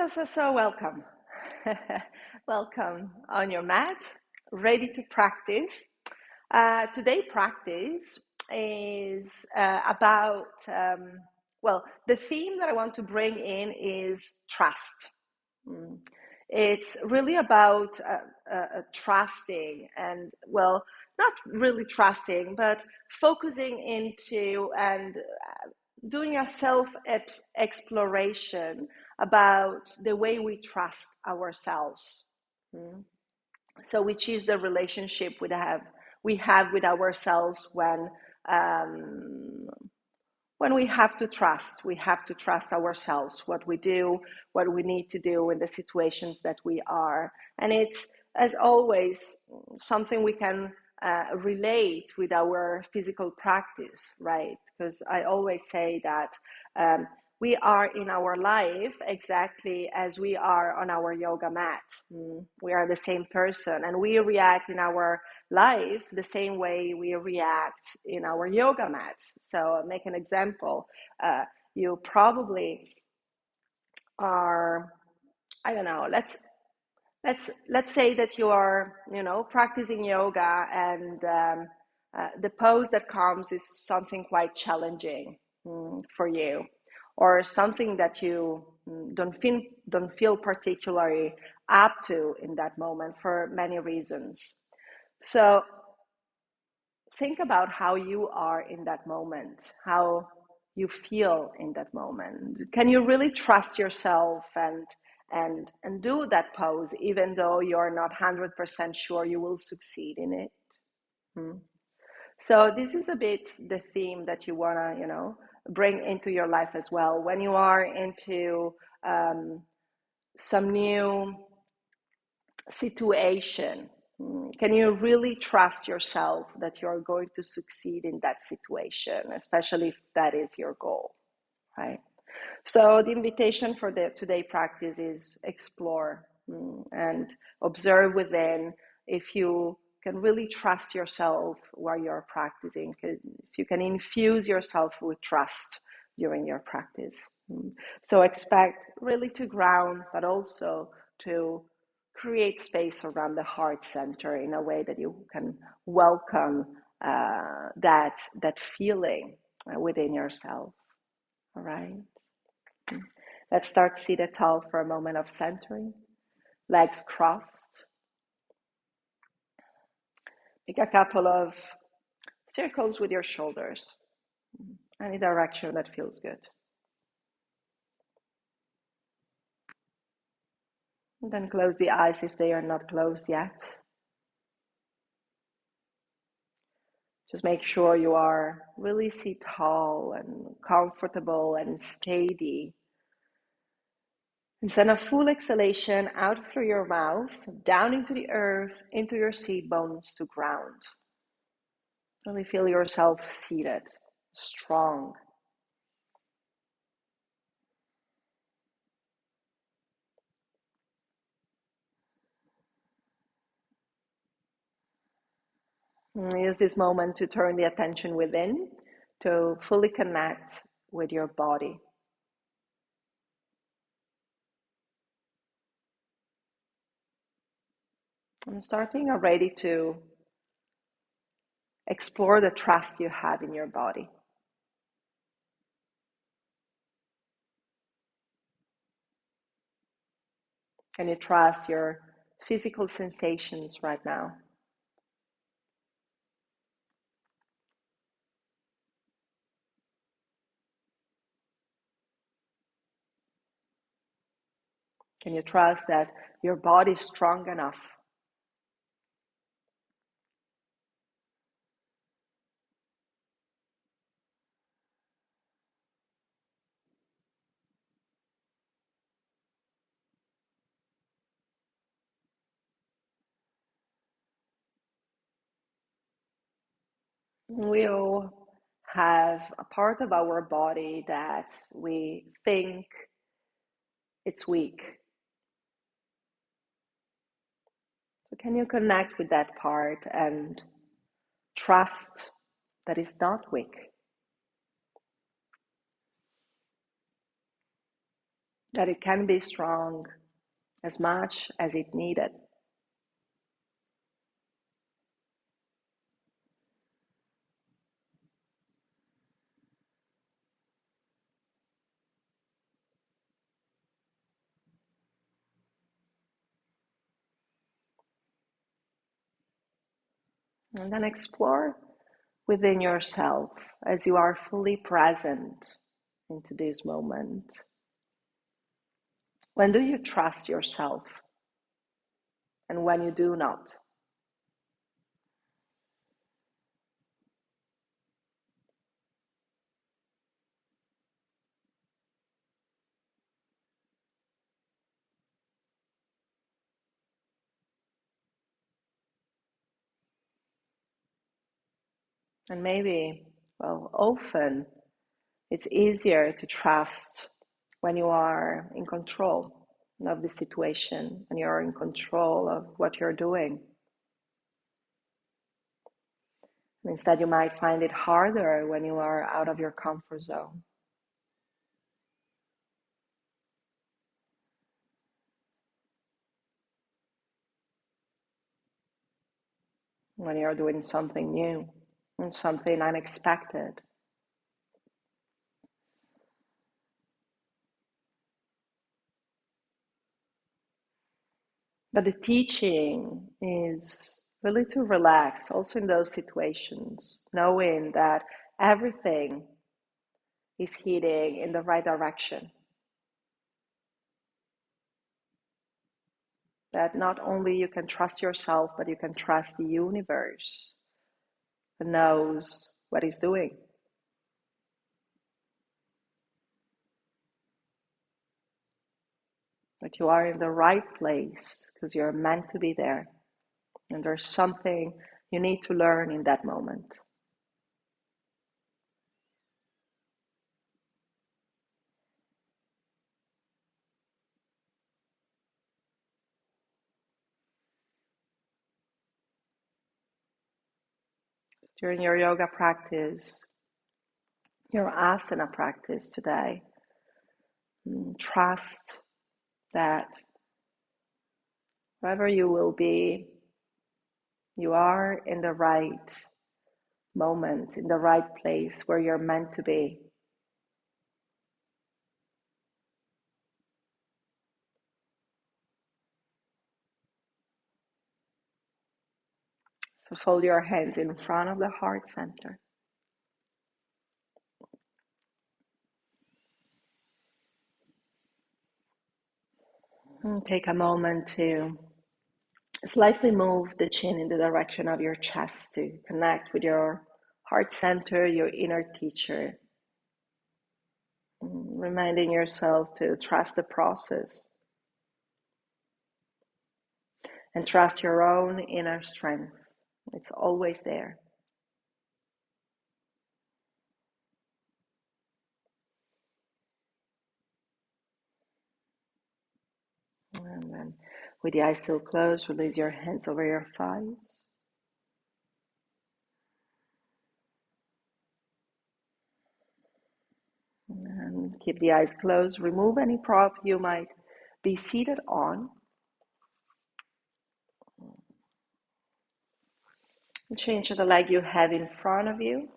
So welcome. Welcome on your mat, ready to practice. Today practice is about, the theme that I want to bring in is trust. It's really about trusting and, not really trusting, but focusing into and doing a self exploration about the way we trust ourselves. So, which is the relationship we have with ourselves um, when we have to trust. We have to trust ourselves, what we do, what we need to do in the situations that we are, and it's, as always, something we can relate with our physical practice, right? Because I always say that we are in our life exactly as we are on our yoga mat. We are the same person, and we react in our life the same way we react in our yoga mat. So I'll make an example. You probably are, I don't know, let's say that you are, practicing yoga, and the pose that comes is something quite challenging for you, or something that you don't feel particularly up to in that moment for many reasons. So think about how you are in that moment, how you feel in that moment. Can you really trust yourself and do that pose, even though you're not 100% sure you will succeed in it? So this is a bit the theme that you wanna, bring into your life as well. When you are into some new situation, can you really trust yourself that you're going to succeed in that situation, especially if that is your goal, right? So the invitation for the today practice is explore and observe within if you can really trust yourself while you're practicing, if you can infuse yourself with trust during your practice. So expect really to ground, but also to create space around the heart center in a way that you can welcome that feeling within yourself. All right. Let's start seated tall for a moment of centering. Legs crossed. Make a couple of circles with your shoulders. Any direction that feels good. And then close the eyes if they are not closed yet. Just make sure you are really sit tall and comfortable and steady. And send a full exhalation out through your mouth, down into the earth, into your seat bones to ground. Really feel yourself seated, strong. Use this moment to turn the attention within, to fully connect with your body. And starting already to explore the trust you have in your body. Can you trust your physical sensations right now? Can you trust that your body is strong enough? We all have a part of our body that we think it's weak. So can you connect with that part and trust that it's not weak? that it can be strong as much as it needed. And then explore within yourself as you are fully present into this moment. When do you trust yourself and when you do not? And maybe, well, often it's easier to trust when you are in control of the situation and you're in control of what you're doing. And instead, you might find it harder when you are out of your comfort zone. When you're doing something new and something unexpected. But the teaching is really to relax also in those situations, knowing that everything is heading in the right direction. That not only you can trust yourself, but you can trust the universe that knows what it's doing. That you are in the right place because you're meant to be there. And there's something you need to learn in that moment. During your yoga practice, your asana practice today, trust that wherever you will be, you are in the right moment, in the right place where you're meant to be. So fold your hands in front of the heart center. And take a moment to slightly move the chin in the direction of your chest to connect with your heart center, your inner teacher. Reminding yourself to trust the process and trust your own inner strength. It's always there. And then with the eyes still closed, release your hands over your thighs. And keep the eyes closed. Remove any prop you might be seated on. Change the leg you have in front of you.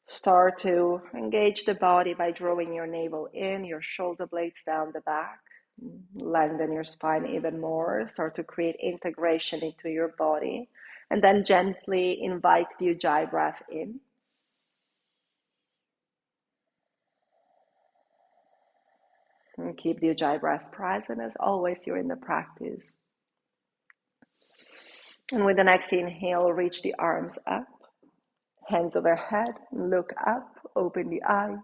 Start to engage the body by drawing your navel in, your shoulder blades down the back. Lengthen your spine even more. Start to create integration into your body. And then gently invite the Ujjayi breath in. And keep the Ujjayi breath present as always during the practice. And with the next inhale, reach the arms up, hands overhead, look up, open the eyes.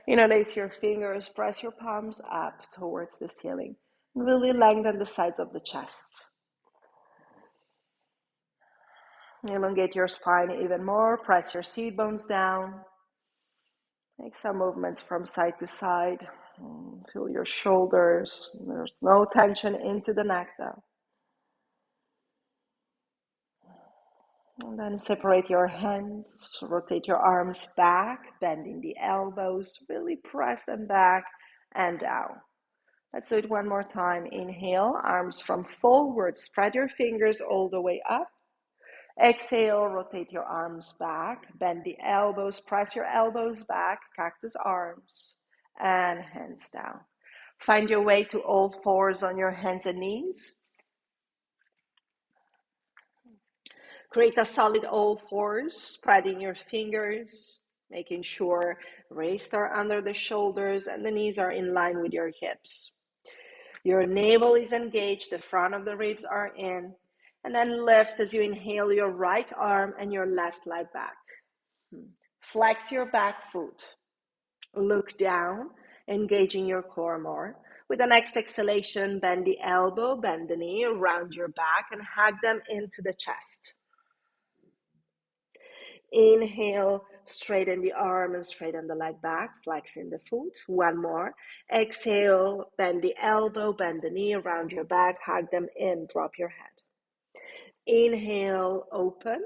Interlace your fingers, press your palms up towards the ceiling. And really lengthen the sides of the chest. Elongate your spine even more, press your seat bones down. Make some movements from side to side. Feel your shoulders. There's no tension into the neck though. And then separate your hands, rotate your arms back, bending the elbows, really press them back and down. Let's do it one more time. Inhale, arms from forward. Spread your fingers all the way up. Exhale, rotate your arms back. Bend the elbows, press your elbows back, cactus arms, and hands down. Find your way to all fours on your hands and knees. Create a solid all fours, spreading your fingers, making sure wrists are under the shoulders and the knees are in line with your hips. Your navel is engaged, the front of the ribs are in, and then lift as you inhale your right arm and your left leg back. Flex your back foot. Look down, engaging your core more. With the next exhalation, bend the elbow, bend the knee, round your back, and hug them into the chest. Inhale, straighten the arm and straighten the leg back, flexing the foot. One more. Exhale, bend the elbow, bend the knee, round your back, hug them in, drop your head. Inhale, open.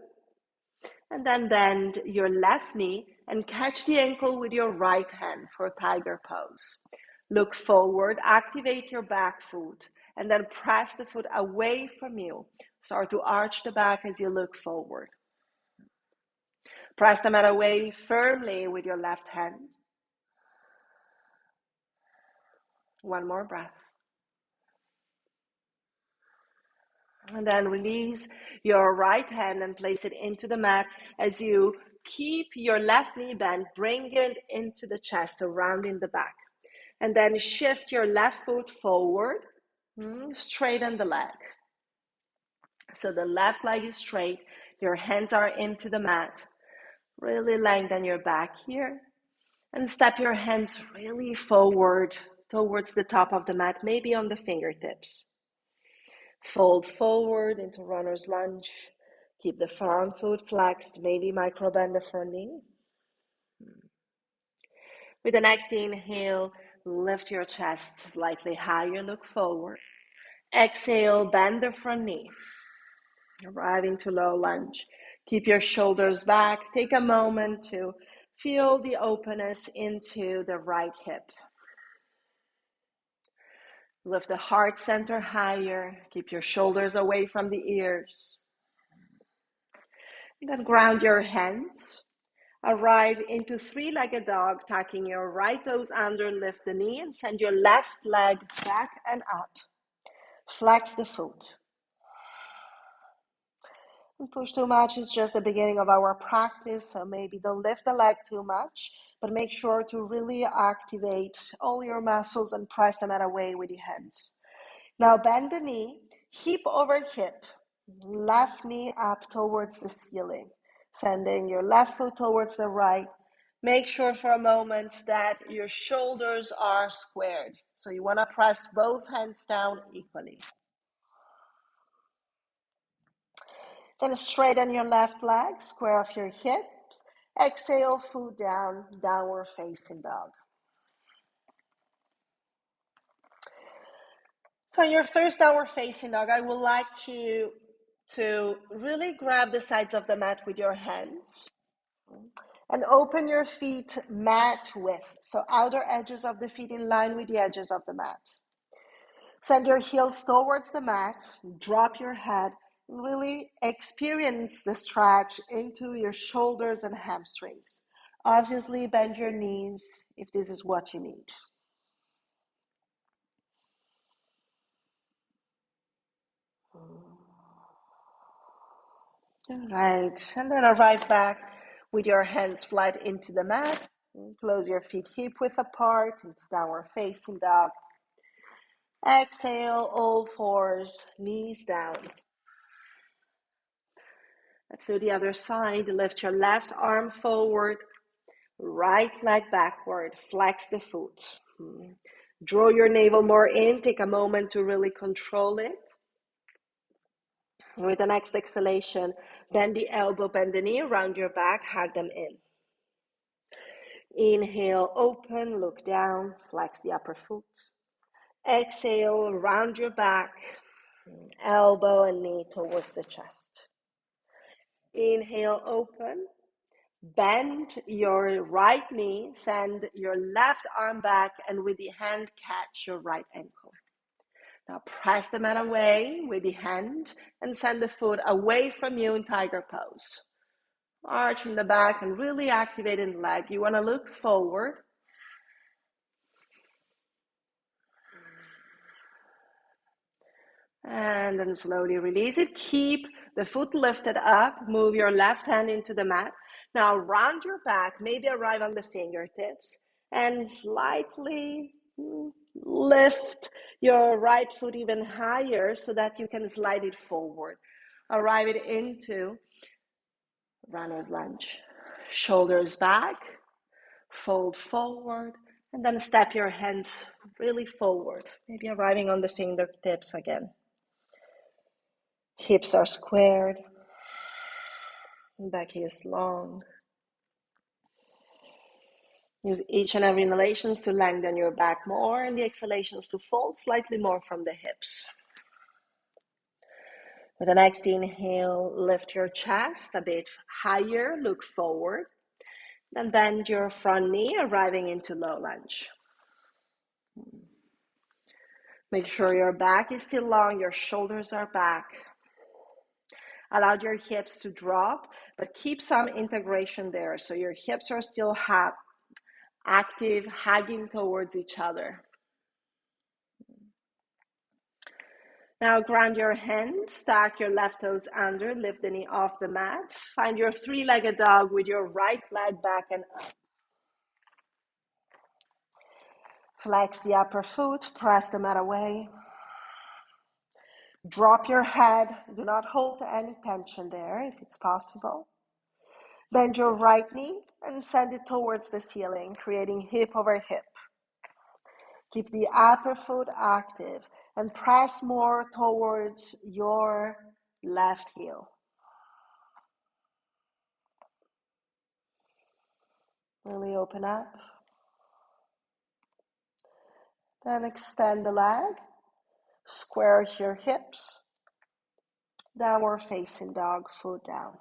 And then bend your left knee and catch the ankle with your right hand for tiger pose. Look forward, activate your back foot, and then press the foot away from you. Start to arch the back as you look forward. Press the mat away firmly with your left hand. One more breath. And then release your right hand and place it into the mat as you keep your left knee bent, bring it into the chest, rounding the back. And then shift your left foot forward, straighten the leg. So the left leg is straight, your hands are into the mat. Really lengthen your back here. And step your hands really forward towards the top of the mat, maybe on the fingertips. Fold forward into runner's lunge. Keep the front foot flexed, maybe micro bend the front knee. With the next inhale, lift your chest slightly higher, look forward. Exhale, bend the front knee. Arrive into low lunge. Keep your shoulders back. Take a moment to feel the openness into the right hip. Lift the heart center higher. Keep your shoulders away from the ears. And then ground your hands. Arrive into three-legged dog, tucking your right toes under, lift the knee, and send your left leg back and up. Flex the foot. And push too much is just the beginning of our practice, so maybe don't lift the leg too much, but make sure to really activate all your muscles and press the mat away with your hands. Now bend the knee, hip over hip, left knee up towards the ceiling, sending your left foot towards the right. Make sure for a moment that your shoulders are squared. So you want to press both hands down equally. Then straighten your left leg, square off your hips. Exhale, foot down, downward facing dog. So in your first downward facing dog, I would like to really grab the sides of the mat with your hands and open your feet mat width. So outer edges of the feet in line with the edges of the mat. Send your heels towards the mat, drop your head, and really experience the stretch into your shoulders and hamstrings. Obviously, bend your knees if this is what you need. All right, and then arrive back with your hands flat into the mat. Close your feet hip width apart into downward facing dog. Exhale, all fours, knees down. Let's do the other side. Lift your left arm forward, right leg backward, flex the foot. Draw your navel more in, take a moment to really control it. With the next exhalation, bend the elbow, bend the knee, round your back, hug them in. Inhale, open, look down, flex the upper foot. Exhale, round your back, elbow and knee towards the chest. Inhale, open, Bend your right knee, send your left arm back, and with the hand catch your right ankle. Now press the mat away with the hand and send the foot away from you in tiger pose. Arch in the back and really activating the leg. You want to look forward. And then slowly release it. Keep the foot lifted up. Move your left hand into the mat. Now round your back, maybe arrive on the fingertips and slightly lift your right foot even higher so that you can slide it forward. Arrive it into runner's lunge. Shoulders back, fold forward, and then step your hands really forward, maybe arriving on the fingertips again. Hips are squared, back is long. Use each and every inhalations to lengthen your back more and the exhalations to fold slightly more from the hips. With the next inhale, lift your chest a bit higher, look forward, then bend your front knee, arriving into low lunge. Make sure your back is still long, your shoulders are back. Allow your hips to drop, but keep some integration there. So your hips are still active, hugging towards each other. Now ground your hands, stack your left toes under, lift the knee off the mat. Find your three-legged dog with your right leg back and up. Flex the upper foot, press the mat away. Drop your head, do not hold any tension there if it's possible. Bend your right knee and send it towards the ceiling, creating hip over hip. Keep the upper foot active and press more towards your left heel. Really open up. Then extend the leg, square your hips, downward facing dog, foot down.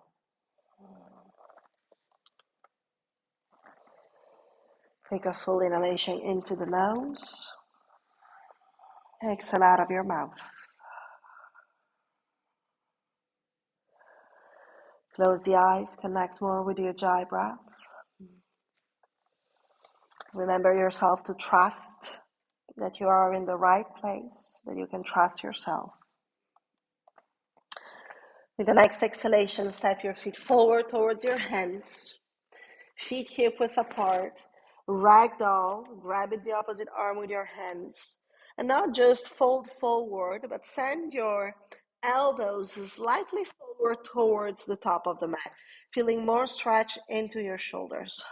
Take a full inhalation into the nose. Exhale out of your mouth. Close the eyes, connect more with your Ujjayi breath. Remember yourself to trust that you are in the right place, that you can trust yourself. With the next exhalation, step your feet forward towards your hands. Feet hip width apart. Ragdoll, grab it the opposite arm with your hands. And not just fold forward, but send your elbows slightly forward towards the top of the mat, feeling more stretch into your shoulders.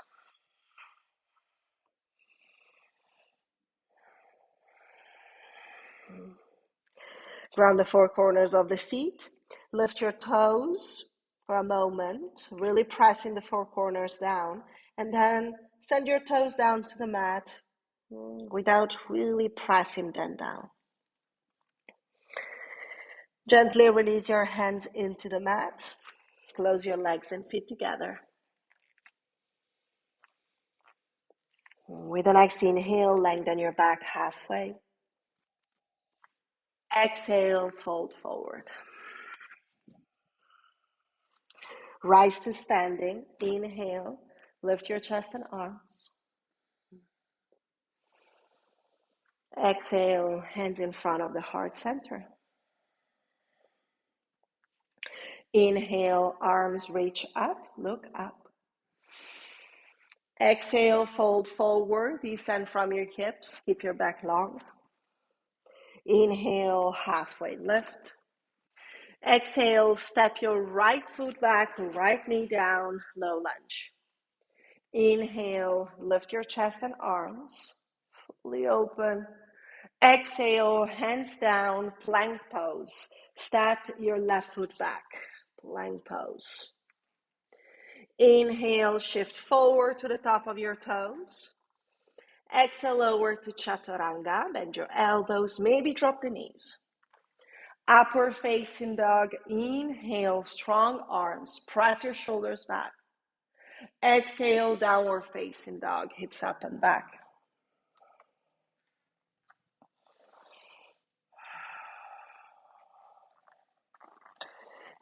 Ground the four corners of the feet. Lift your toes for a moment, really pressing the four corners down, and then send your toes down to the mat without really pressing them down. Gently release your hands into the mat. Close your legs and feet together. With the next inhale, lengthen your back halfway. Exhale, fold forward. Rise to standing. Inhale, lift your chest and arms. Exhale, hands in front of the heart center. Inhale, arms reach up, look up. Exhale, fold forward, descend from your hips, keep your back long. Inhale, halfway lift. Exhale, step your right foot back, right knee down, low lunge. Inhale, lift your chest and arms, fully open. Exhale, hands down, plank pose. Step your left foot back, plank pose. Inhale, shift forward to the top of your toes. Exhale, lower to chaturanga. Bend your elbows, maybe drop the knees. Upward facing dog. Inhale, strong arms. Press your shoulders back. Exhale, downward facing dog, hips up and back.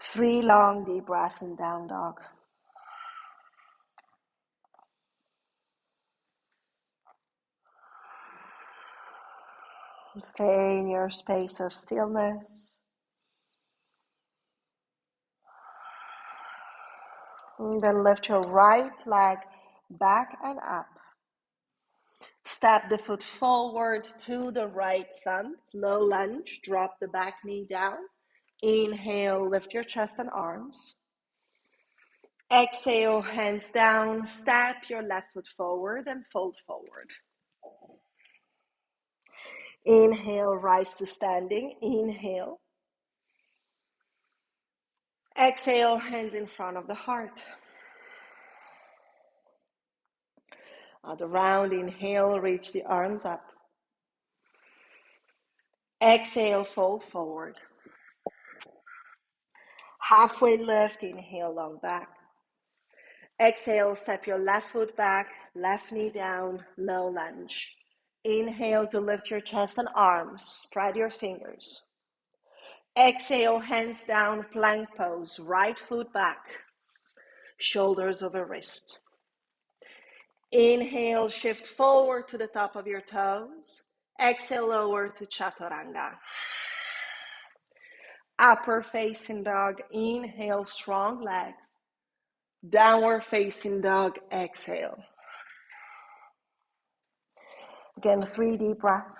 Three long deep breaths in down dog. Stay in your space of stillness. And then lift your right leg back and up. Step the foot forward to the right thumb. Low lunge, drop the back knee down. Inhale, lift your chest and arms. Exhale, hands down. Step your left foot forward and fold forward. Inhale, rise to standing. Inhale. Exhale, hands in front of the heart. Other round, inhale, reach the arms up. Exhale, fold forward. Halfway lift, inhale, long back. Exhale, step your left foot back, left knee down, low lunge. Inhale to lift your chest and arms, spread your fingers. Exhale, hands down, plank pose, right foot back, shoulders over wrist. Inhale, shift forward to the top of your toes. Exhale, lower to chaturanga. Upper facing dog, inhale, strong legs. Downward facing dog, exhale. Again, 3 deep breaths.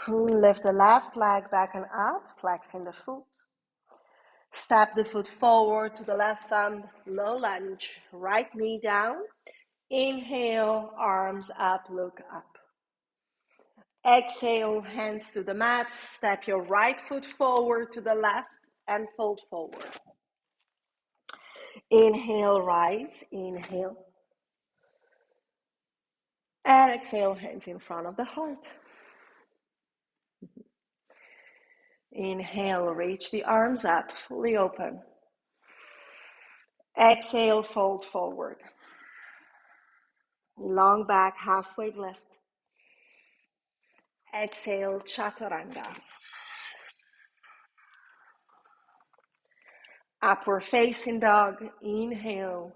Lift the left leg back and up, flexing the foot. Step the foot forward to the left thumb, low lunge, right knee down. Inhale, arms up, look up. Exhale, hands to the mat. Step your right foot forward to the left and fold forward. Inhale, rise, inhale. And exhale, hands in front of the heart. Inhale, reach the arms up, fully open. Exhale, fold forward. Long back, halfway lift. Exhale, chaturanga. Upward facing dog, inhale.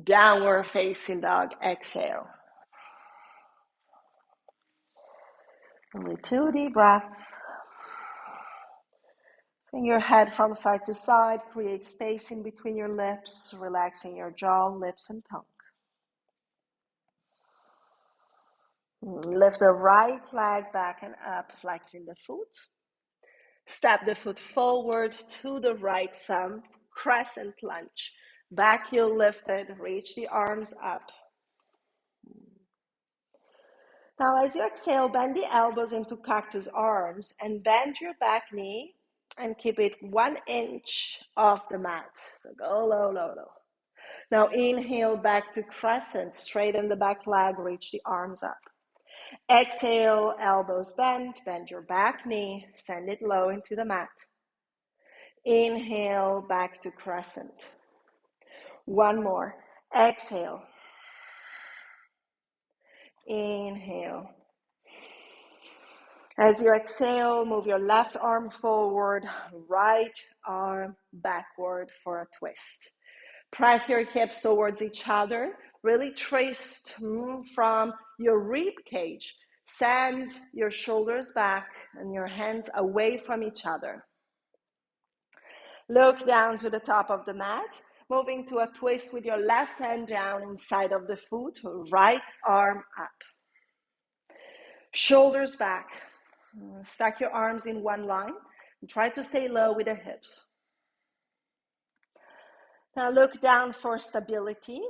Downward facing dog, exhale. Only 2 deep breaths. Swing your head from side to side, create space in between your lips, relaxing your jaw, lips, and tongue. Lift the right leg back and up, flexing the foot. Step the foot forward to the right thumb, crescent lunge. Back heel lifted, reach the arms up. Now, as you exhale, bend the elbows into cactus arms and bend your back knee and keep it 1 inch off the mat. So go low, low, low. Now inhale back to crescent, straighten the back leg, reach the arms up. Exhale, elbows bend, bend your back knee, send it low into the mat. Inhale, back to crescent. 1 more. Exhale. Inhale. As you exhale, move your left arm forward, right arm backward for a twist. Press your hips towards each other, really twist from your rib cage. Send your shoulders back and your hands away from each other. Look down to the top of the mat, moving to a twist with your left hand down inside of the foot, right arm up. Shoulders back. Stack your arms in 1 line and try to stay low with the hips. Now look down for stability.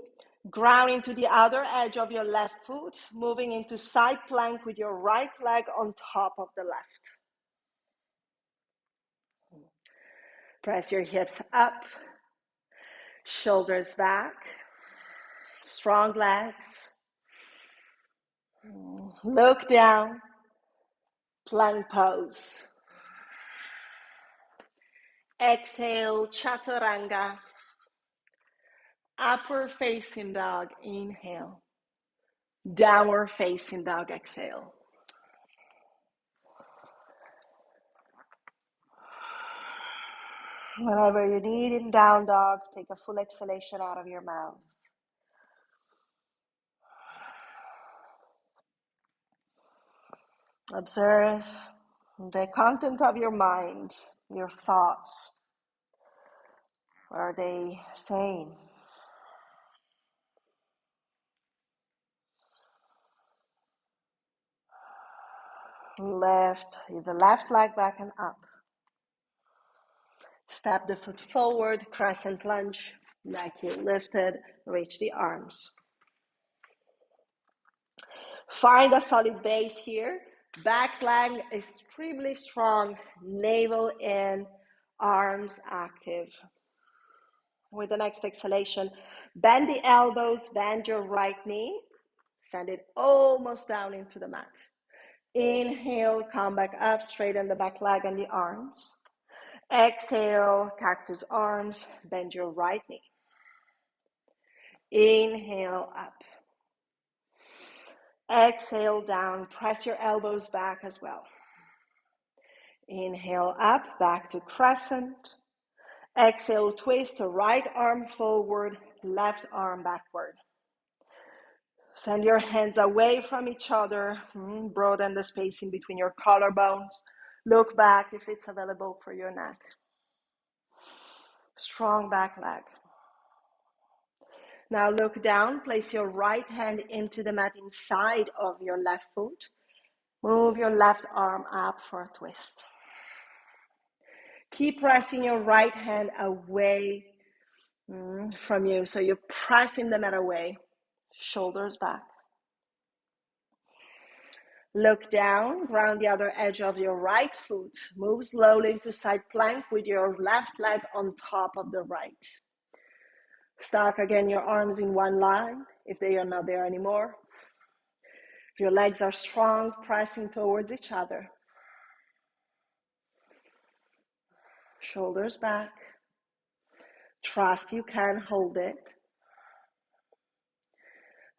Ground into the outer edge of your left foot, moving into side plank with your right leg on top of the left. Press your hips up, shoulders back, strong legs. Look down, plank pose. Exhale, chaturanga. Upward facing dog, inhale. Downward facing dog, exhale. Whenever you need in down dog, take a full exhalation out of your mouth. Observe the content of your mind, your thoughts. What are they saying? Lift the left leg back and up. Step the foot forward, crescent lunge, neck heel lifted, reach the arms. Find a solid base here. Back leg extremely strong, navel in, arms active. With the next exhalation, bend the elbows, bend your right knee, send it almost down into the mat. Inhale, come back up, straighten the back leg and the arms. Exhale, cactus arms, bend your right knee. Inhale, up. Exhale, down, press your elbows back as well. Inhale, up, back to crescent. Exhale, twist the right arm forward, left arm backward. Send your hands away from each other. Broaden the space in between your collarbones. Look back if it's available for your neck. Strong back leg. Now look down. Place your right hand into the mat inside of your left foot. Move your left arm up for a twist. Keep pressing your right hand away from you. So you're pressing the mat away. Shoulders back. Look down, ground the other edge of your right foot. Move slowly into side plank with your left leg on top of the right. Stack again your arms in one line if they are not there anymore. If your legs are strong, pressing towards each other. Shoulders back. Trust you can hold it.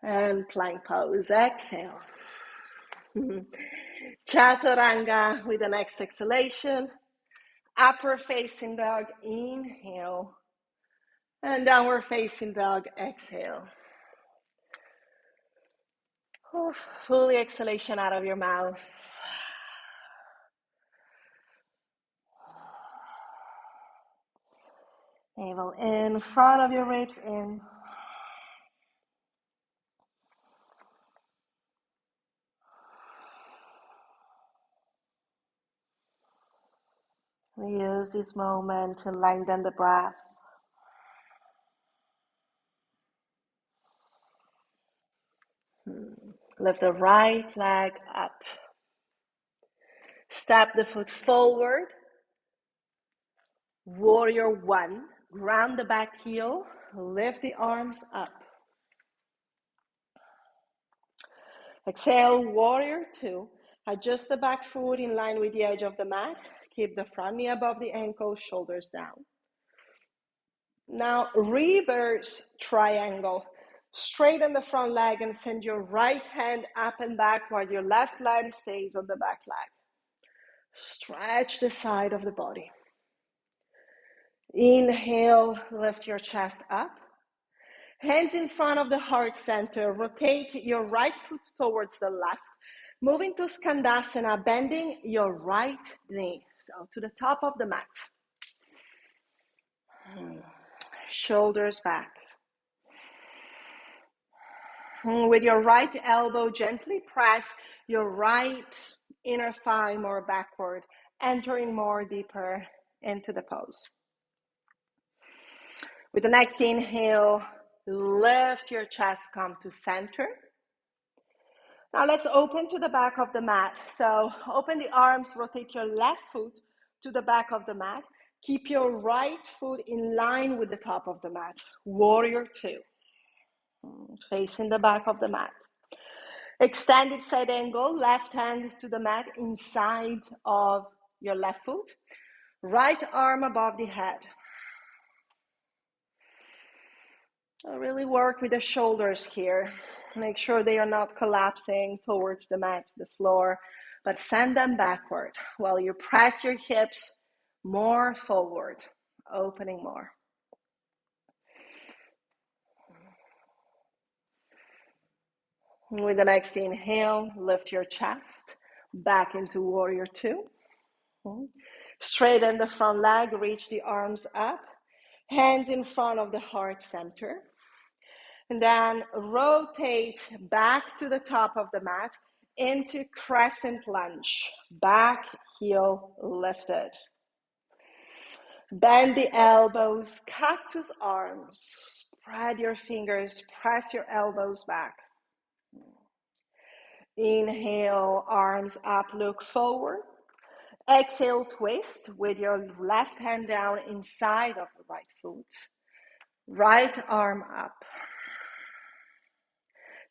And plank pose. Exhale. Chaturanga with the next exhalation. Upward facing dog, inhale. And downward facing dog, exhale. Fully exhalation out of your mouth. Navel in, front of your ribs in. We use this moment to lengthen the breath. Lift the right leg up. Step the foot forward. Warrior one. Ground the back heel. Lift the arms up. Exhale, warrior two. Adjust the back foot in line with the edge of the mat. Keep the front knee above the ankle, shoulders down. Now, reverse triangle. Straighten the front leg and send your right hand up and back while your left leg stays on the back leg. Stretch the side of the body. Inhale, lift your chest up. Hands in front of the heart center. Rotate your right foot towards the left. Move into Skandasana, bending your right knee. So to the top of the mat. Shoulders back. With your right elbow, gently press your right inner thigh more backward, entering more deeper into the pose. With the next inhale, lift your chest, come to center. Now let's open to the back of the mat. So open the arms, rotate your left foot to the back of the mat. Keep your right foot in line with the top of the mat. Warrior two. Facing the back of the mat. Extended side angle, left hand to the mat inside of your left foot. Right arm above the head. So really work with the shoulders here. Make sure they are not collapsing towards the mat, the floor, but send them backward while you press your hips more forward, opening more. With the next inhale, lift your chest back into warrior two. Straighten the front leg, reach the arms up, hands in front of the heart center. And then rotate back to the top of the mat into crescent lunge. Back heel lifted. Bend the elbows, cactus arms. Spread your fingers, press your elbows back. Inhale, arms up, look forward. Exhale, twist with your left hand down inside of the right foot. Right arm up.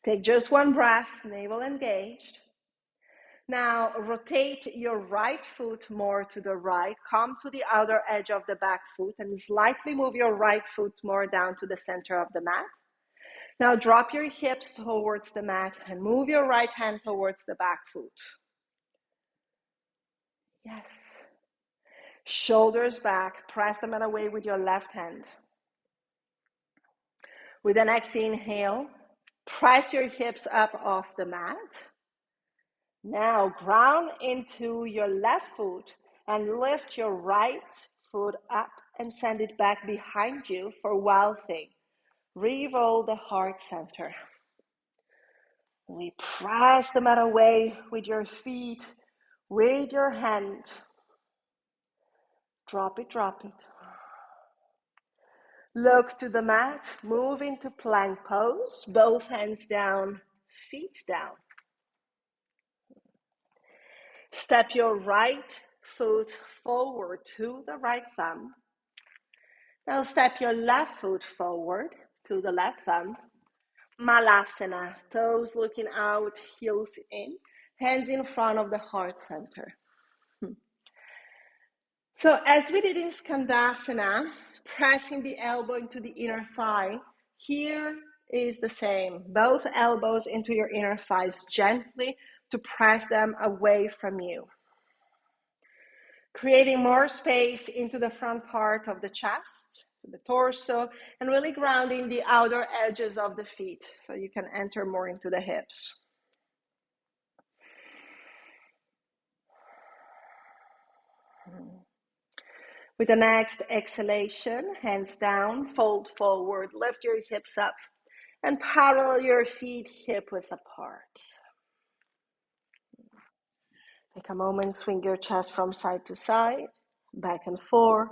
Take just one breath, navel engaged. Now rotate your right foot more to the right. Come to the outer edge of the back foot and slightly move your right foot more down to the center of the mat. Now drop your hips towards the mat and move your right hand towards the back foot. Yes. Shoulders back, press the mat away with your left hand. With the next inhale, press your hips up off the mat. Now ground into your left foot and lift your right foot up and send it back behind you for wild thing. Reroll the heart center. We press the mat away with your feet, with your hand. Drop it, drop it. Look to the mat, move into plank pose, both hands down, feet down. Step your right foot forward to the right thumb. Now step your left foot forward to the left thumb. Malasana, toes looking out, heels in, hands in front of the heart center. So as we did in Skandasana, pressing the elbow into the inner thigh, here is the same. Both elbows into your inner thighs gently to press them away from you. Creating more space into the front part of the chest, the torso, and really grounding the outer edges of the feet so you can enter more into the hips. With the next exhalation, hands down, fold forward, lift your hips up, and parallel your feet hip-width apart. Take a moment, swing your chest from side to side, back and forth.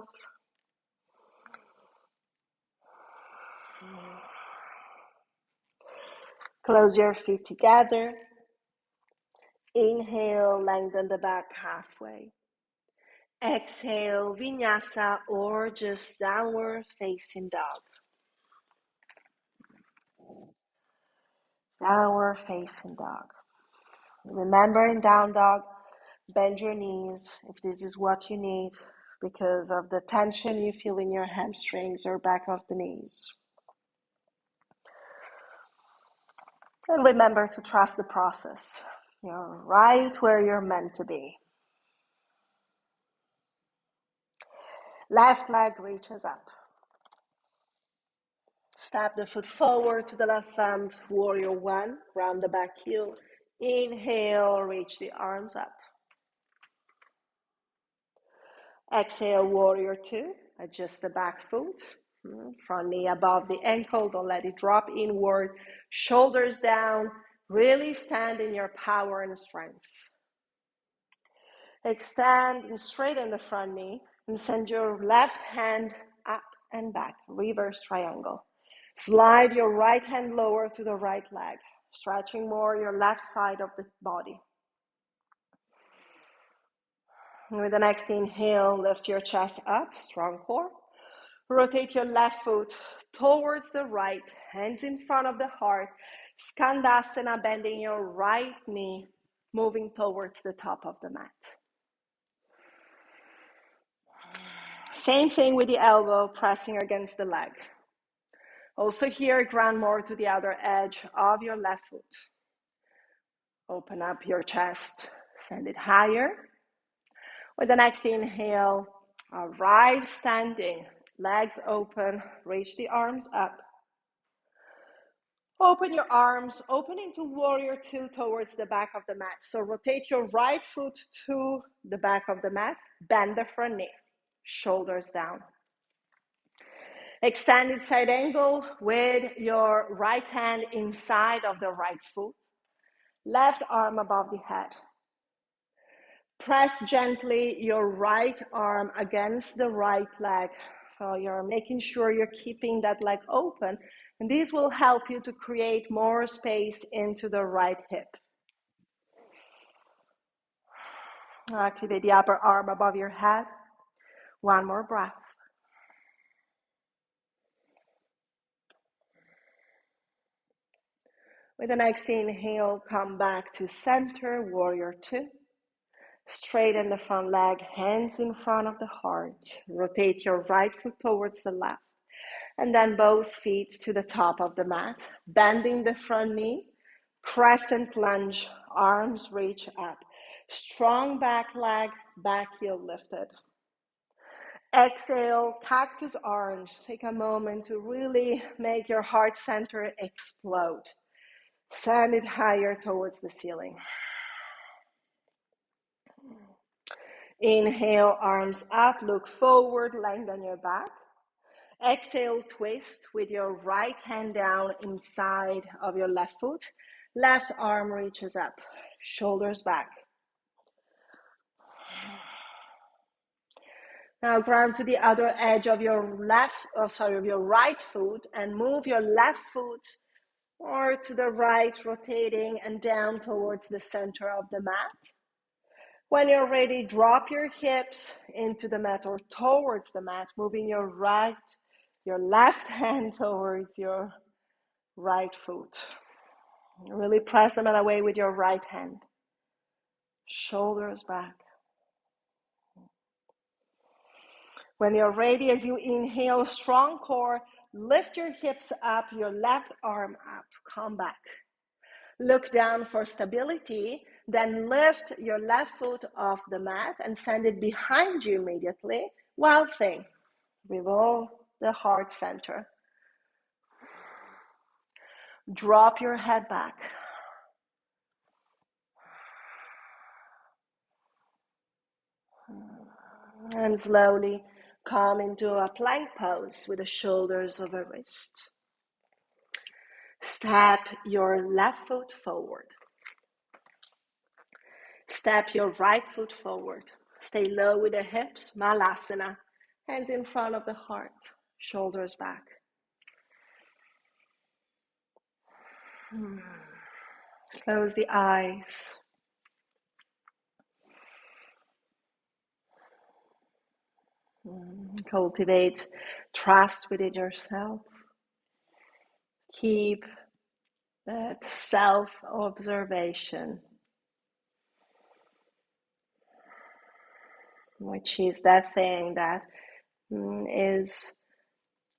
Close your feet together. Inhale, lengthen the back halfway. Exhale, Vinyasa or just downward facing dog. Downward facing dog. Remember in down dog, bend your knees if this is what you need because of the tension you feel in your hamstrings or back of the knees. And remember to trust the process. You're right where you're meant to be. Left leg reaches up. Step the foot forward to the left thumb, warrior one, round the back heel. Inhale, reach the arms up. Exhale, warrior two, adjust the back foot. Front knee above the ankle, don't let it drop inward. Shoulders down, really stand in your power and strength. Extend and straighten the front knee and send your left hand up and back, reverse triangle. Slide your right hand lower to the right leg, stretching more your left side of the body. And with the next inhale, lift your chest up, strong core. Rotate your left foot towards the right, hands in front of the heart. Skandasana, bending your right knee, moving towards the top of the mat. Same thing with the elbow, pressing against the leg. Also here, ground more to the outer edge of your left foot. Open up your chest, send it higher. With the next inhale, arrive standing, legs open, reach the arms up. Open your arms, open into warrior two towards the back of the mat. So rotate your right foot to the back of the mat, bend the front knee, shoulders down. Extended side angle with your right hand inside of the right foot, left arm above the head. Press gently your right arm against the right leg. So you're making sure you're keeping that leg open. And this will help you to create more space into the right hip. Activate the upper arm above your head. One more breath. With the next inhale, come back to center, warrior two. Straighten the front leg, hands in front of the heart. Rotate your right foot towards the left. And then both feet to the top of the mat. Bending the front knee. Crescent lunge, arms reach up. Strong back leg, back heel lifted. Exhale, cactus arms. Take a moment to really make your heart center explode. Send it higher towards the ceiling. Inhale, arms up, look forward, lengthen your back. Exhale, twist with your right hand down inside of your left foot. Left arm reaches up, shoulders back. Now ground to the other edge of your of your right foot and move your left foot or to the right, rotating and down towards the center of the mat. When you're ready, drop your hips into the mat or towards the mat, moving your left hand towards your right foot. Really press the mat away with your right hand. Shoulders back. When you're ready, as you inhale, strong core, lift your hips up, your left arm up, come back. Look down for stability, then lift your left foot off the mat and send it behind you immediately. Wild thing. Revolve the heart center. Drop your head back. And slowly come into a plank pose with the shoulders over wrist. Step your left foot forward. Step your right foot forward. Stay low with the hips, malasana. Hands in front of the heart, shoulders back. Close the eyes. Cultivate trust within yourself. Keep that self-observation, which is that thing that is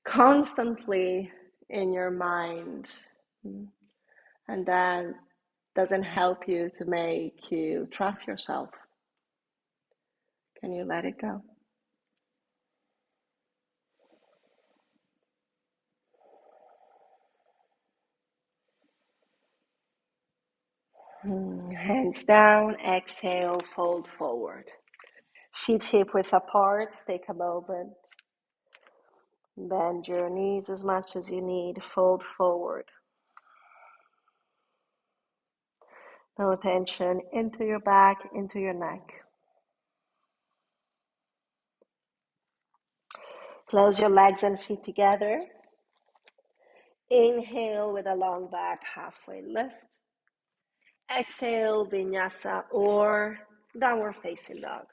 constantly in your mind, and that doesn't help you to make you trust yourself. Can you let it go? Hands down, exhale, fold forward. Feet hip width apart, take a moment. Bend your knees as much as you need, fold forward. No tension into your back, into your neck. Close your legs and feet together. Inhale with a long back, halfway lift. Exhale, Vinyasa or downward facing dog.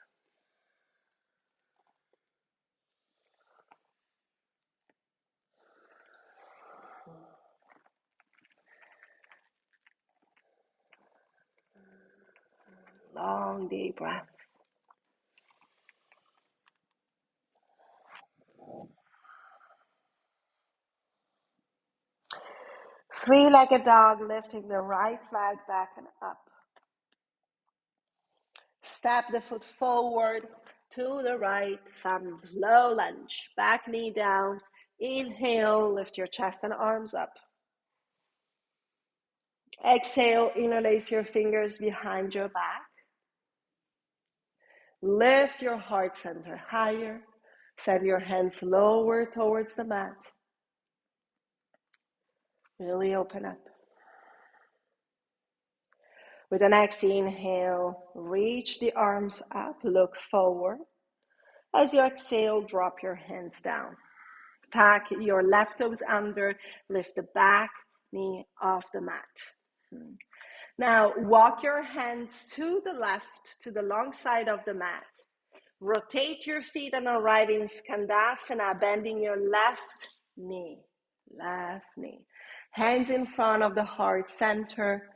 long, deep breath. Three-legged dog, lifting the right leg back and up. Step the foot forward to the right, thumb low lunge, back knee down. Inhale, lift your chest and arms up. Exhale, interlace your fingers behind your back. Lift your heart center higher. Send your hands lower towards the mat. Really open up. With the next inhale, reach the arms up, look forward. As you exhale, drop your hands down. Tuck your left toes under, lift the back knee off the mat. Now, walk your hands to the left, to the long side of the mat. Rotate your feet and arrive in Skandasana, bending your left knee. Hands in front of the heart center.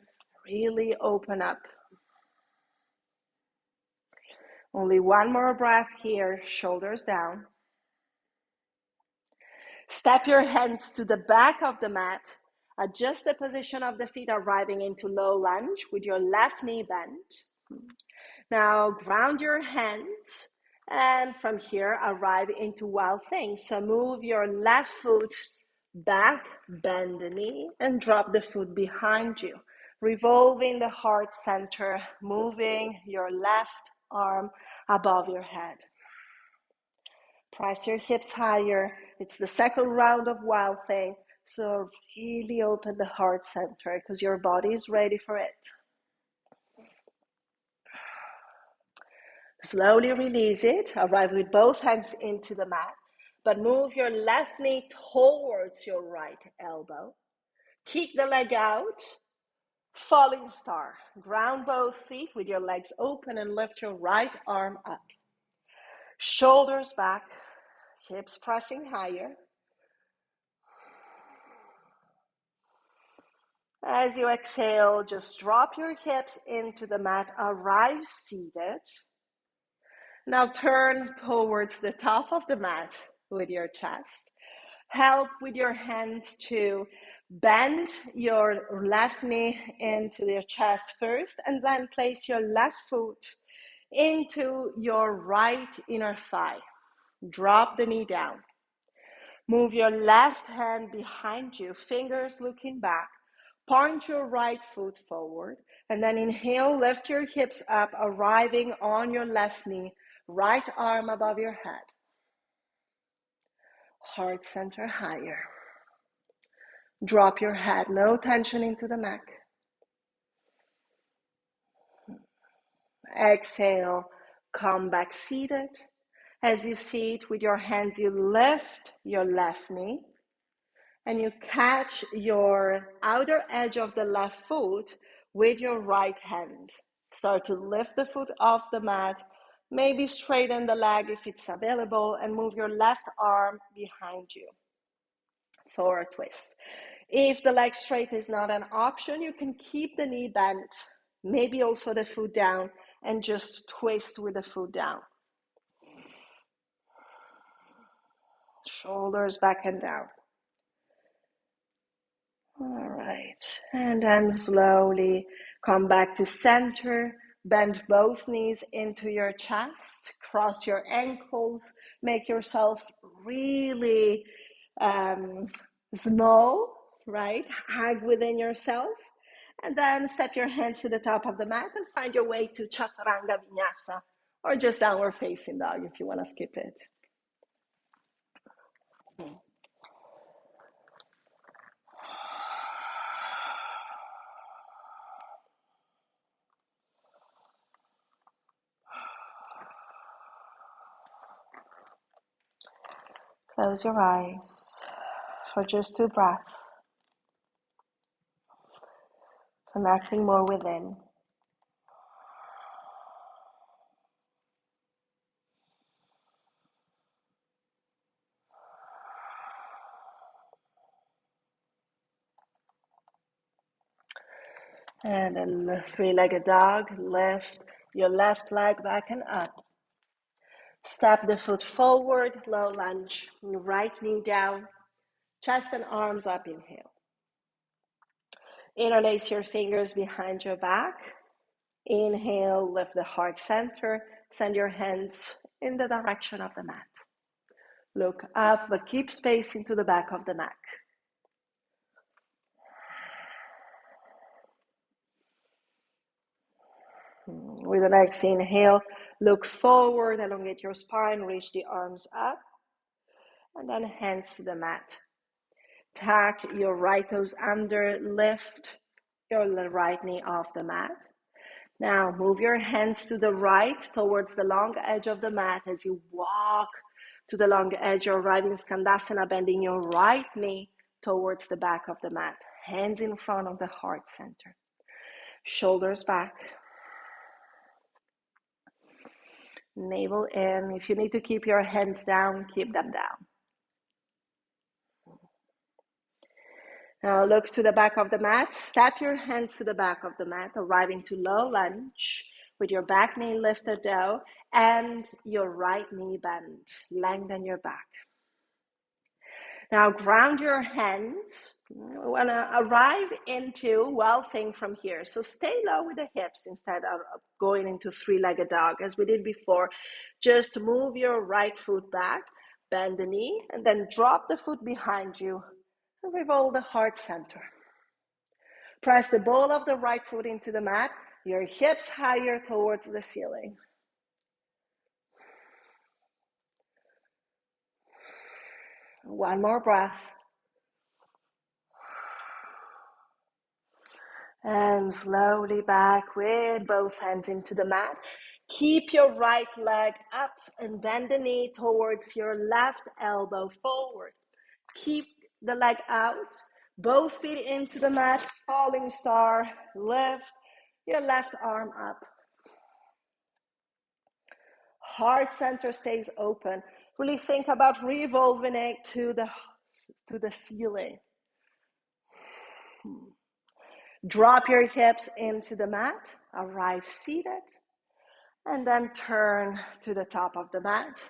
Really open up. Only one more breath here, shoulders down. Step your hands to the back of the mat. Adjust the position of the feet, arriving into low lunge with your left knee bent. Now ground your hands, and from here arrive into wild thing. So move your left foot back, bend the knee, and drop the foot behind you. Revolving the heart center, moving your left arm above your head. Press your hips higher. It's the second round of wild thing. So really open the heart center because your body is ready for it. Slowly release it. Arrive with both hands into the mat. But move your left knee towards your right elbow. Kick the leg out. Falling star. Ground both feet with your legs open and lift your right arm up. Shoulders back. Hips pressing higher. As you exhale, just drop your hips into the mat, arrive seated. Now turn towards the top of the mat with your chest. Help with your hands to bend your left knee into your chest first, and then place your left foot into your right inner thigh. Drop the knee down. Move your left hand behind you, fingers looking back. Point your right foot forward, and then inhale, lift your hips up, arriving on your left knee, right arm above your head. Heart center higher. Drop your head, no tension into the neck. Exhale, come back seated. As you sit with your hands, you lift your left knee. And you catch your outer edge of the left foot with your right hand. Start to lift the foot off the mat, maybe straighten the leg if it's available, and move your left arm behind you for a twist. If the leg straight is not an option, you can keep the knee bent, maybe also the foot down, and just twist with the foot down. Shoulders back and down. All right, and then slowly come back to center, bend both knees into your chest, cross your ankles, make yourself really small, right? Hug within yourself, and then step your hands to the top of the mat and find your way to Chaturanga Vinyasa, or just downward facing dog if you want to skip it. Close your eyes for just 2 breaths, connecting more within. And then the three-legged dog, lift Your left leg back and up. Step the foot forward, low lunge. Right knee down, chest and arms up, inhale. Interlace your fingers behind your back. Inhale, lift the heart center. Send your hands in the direction of the mat. Look up, but keep space into the back of the neck. With the next inhale, look forward, elongate your spine, reach the arms up, and then hands to the mat. Tuck your right toes under, lift your right knee off the mat. Now move your hands to the right towards the long edge of the mat as you walk to the long edge. You're arriving Skandasana, bending your right knee towards the back of the mat. Hands in front of the heart center. Shoulders back. Navel in. If you need to keep your hands down, keep them down. Now look to the back of the mat. Step your hands to the back of the mat, arriving to low lunge with your back knee lifted down and your right knee bent. Lengthen your back. Now ground your hands. We want to arrive into well-thing from here. So stay low with the hips instead of going into three-legged dog as we did before. Just move your right foot back, bend the knee, and then drop the foot behind you. And revolve the heart center. Press the ball of the right foot into the mat, your hips higher towards the ceiling. One more breath. And slowly back with both hands into the mat. Keep your right leg up and bend the knee towards your left elbow forward. Keep the leg out, both feet into the mat, falling star, lift your left arm up. Heart center stays open. Really think about revolving it to the ceiling. Drop your hips into the mat, arrive seated, and then turn to the top of the mat.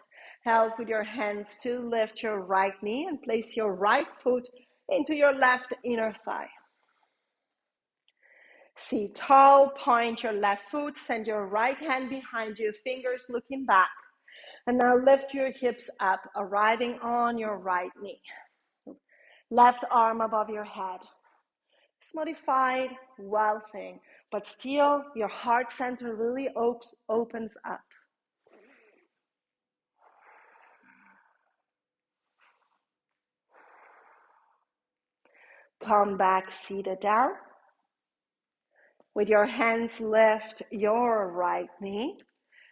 Help with your hands to lift your right knee and place your right foot into your left inner thigh. Sit tall, point your left foot, send your right hand behind you, fingers looking back. And now lift your hips up, arriving on your right knee. Left arm above your head. It's modified, well thing, but still your heart center really opens up. Come back seated down. With your hands, lift your right knee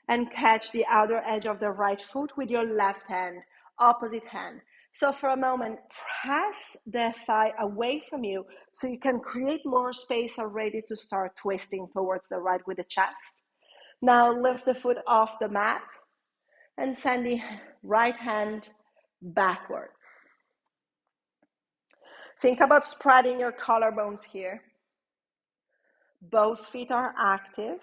and catch the outer edge of the right foot with your left hand, opposite hand. So for a moment, press the thigh away from you so you can create more space and ready to start twisting towards the right with the chest. Now lift the foot off the mat and send the right hand backward. Think about spreading your collarbones here. Both feet are active.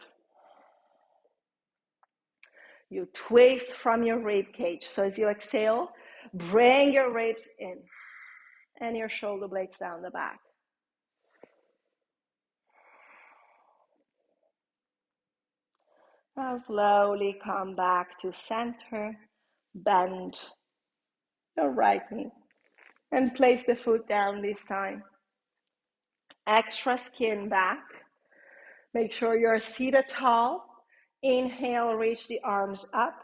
You twist from your rib cage. So as you exhale, bring your ribs in and your shoulder blades down the back. Now slowly come back to center, bend your right knee and place the foot down this time. Extra skin back. Make sure you're seated tall. Inhale, reach the arms up.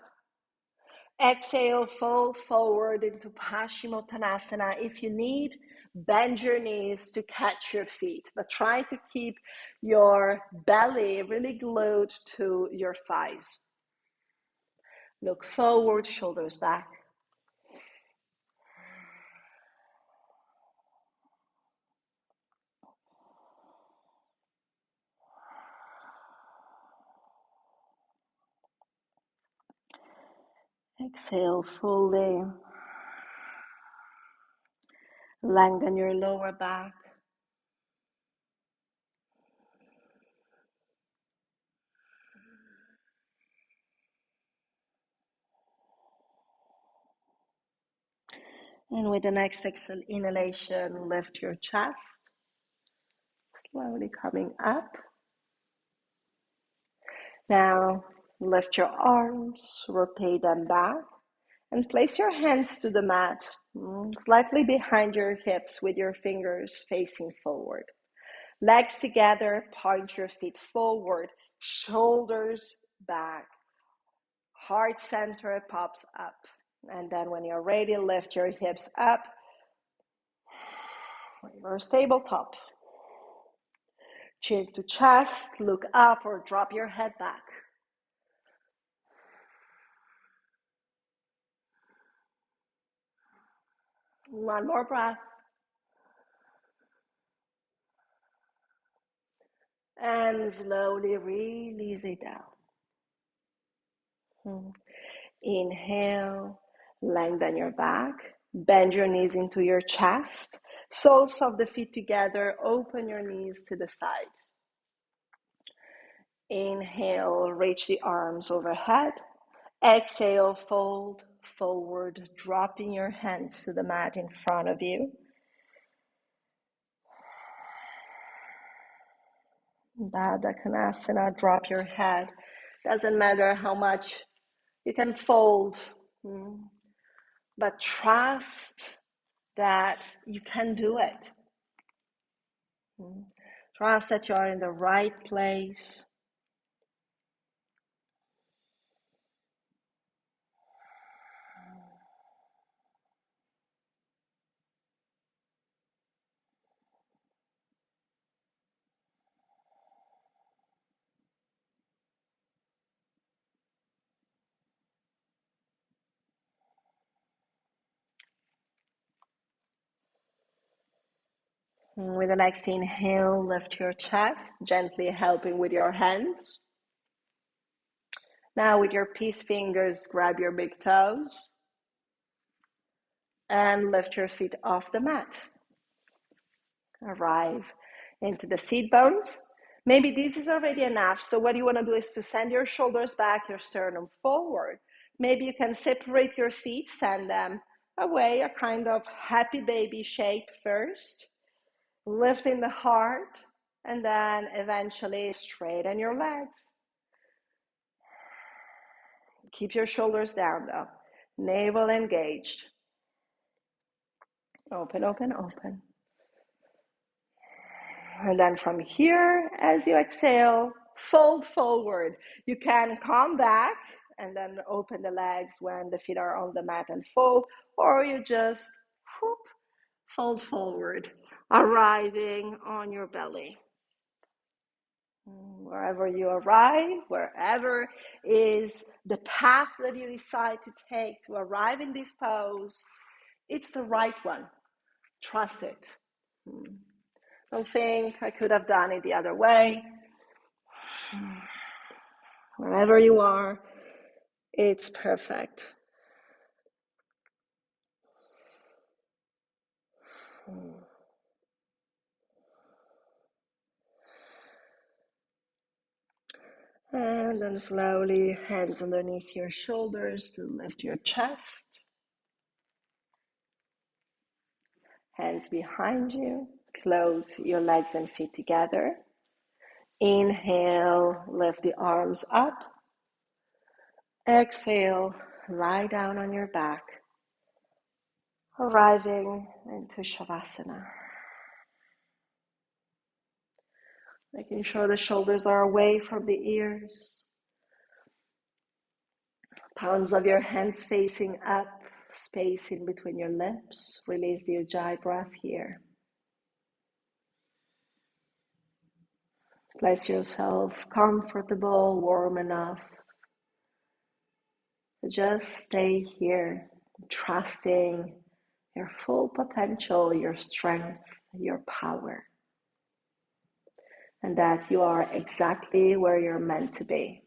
Exhale, fold forward into Paschimottanasana. If you need, bend your knees to catch your feet, but try to keep your belly really glued to your thighs. Look forward, shoulders back. Exhale fully. Lengthen your lower back. And with the next inhalation, lift your chest, slowly coming up. Now, lift your arms, rotate them back, and place your hands to the mat, slightly behind your hips with your fingers facing forward. Legs together, point your feet forward, shoulders back, heart center pops up. And then when you're ready, lift your hips up, reverse tabletop. Chin to chest, look up or drop your head back. One more breath. And slowly release it down. Inhale, lengthen your back, bend your knees into your chest, soles of the feet together, open your knees to the side. Inhale, reach the arms overhead. Exhale, fold forward, dropping your hands to the mat in front of you. Baddha Konasana, drop your head. Doesn't matter how much you can fold, but trust that you can do it. Trust that you are in the right place. With the next inhale, lift your chest, gently helping with your hands. Now with your peace fingers, grab your big toes and lift your feet off the mat. Arrive into the seat bones. Maybe this is already enough. So what you want to do is to send your shoulders back, your sternum forward. Maybe you can separate your feet, send them away, a kind of happy baby shape first. Lifting the heart, and then eventually straighten your legs. Keep your shoulders down though. Navel engaged. Open, open, open. And then from here, as you exhale, fold forward. You can come back and then open the legs when the feet are on the mat and fold, or you just whoop, fold forward, arriving on your belly. Wherever you arrive, wherever is the path that you decide to take to arrive in this pose, it's the right one. Trust it. Don't think I could have done it the other way. Wherever you are, it's perfect. And then slowly, hands underneath your shoulders to lift your chest. Hands behind you. Close your legs and feet together. Inhale, lift the arms up. Exhale, lie down on your back, arriving into Shavasana. Making sure the shoulders are away from the ears. Palms of your hands facing up, space in between your lips. Release the Ujjayi breath here. Place yourself comfortable, warm enough. Just stay here, trusting your full potential, your strength, your power. And that you are exactly where you're meant to be.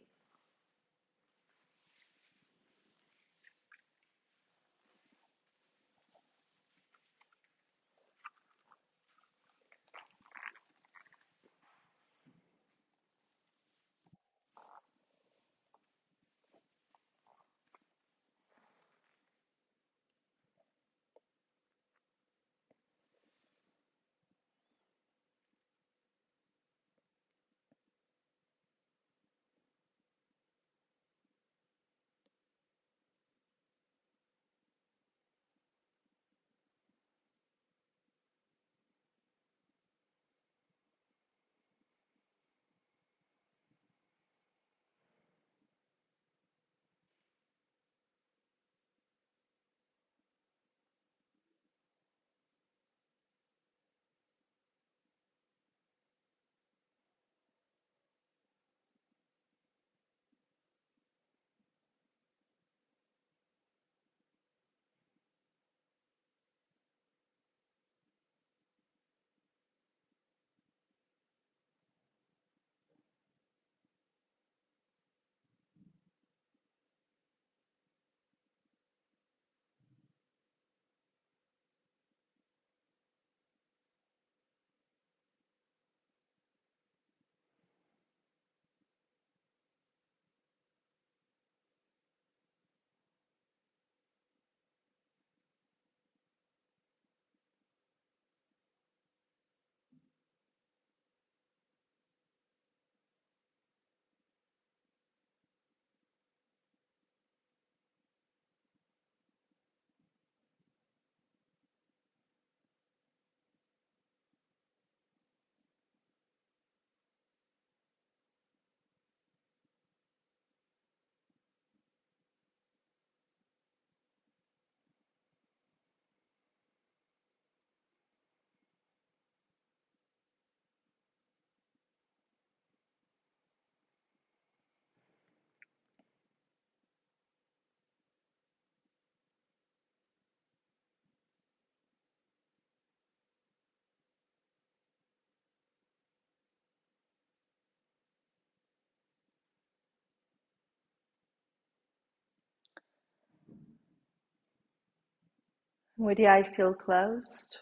With the eyes still closed,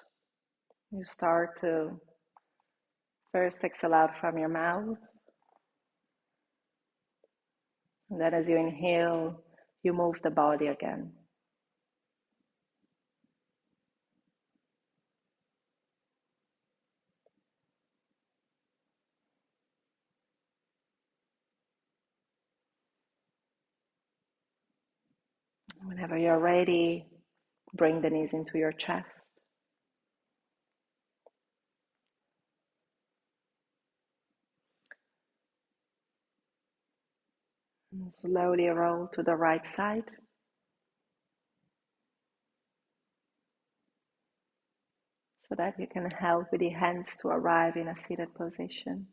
you start to first exhale out from your mouth. And then as you inhale, you move the body again. Whenever you're ready, bring the knees into your chest. And slowly roll to the right side. So that you can help with the hands to arrive in a seated position.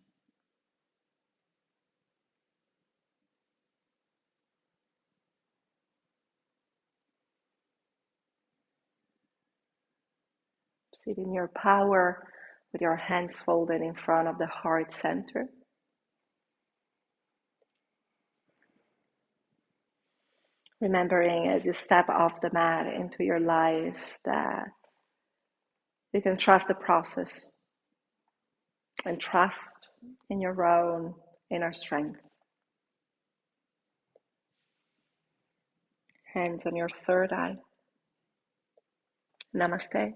Sit in your power with your hands folded in front of the heart center. Remembering as you step off the mat into your life that you can trust the process and trust in your own inner strength. Hands on your third eye. Namaste.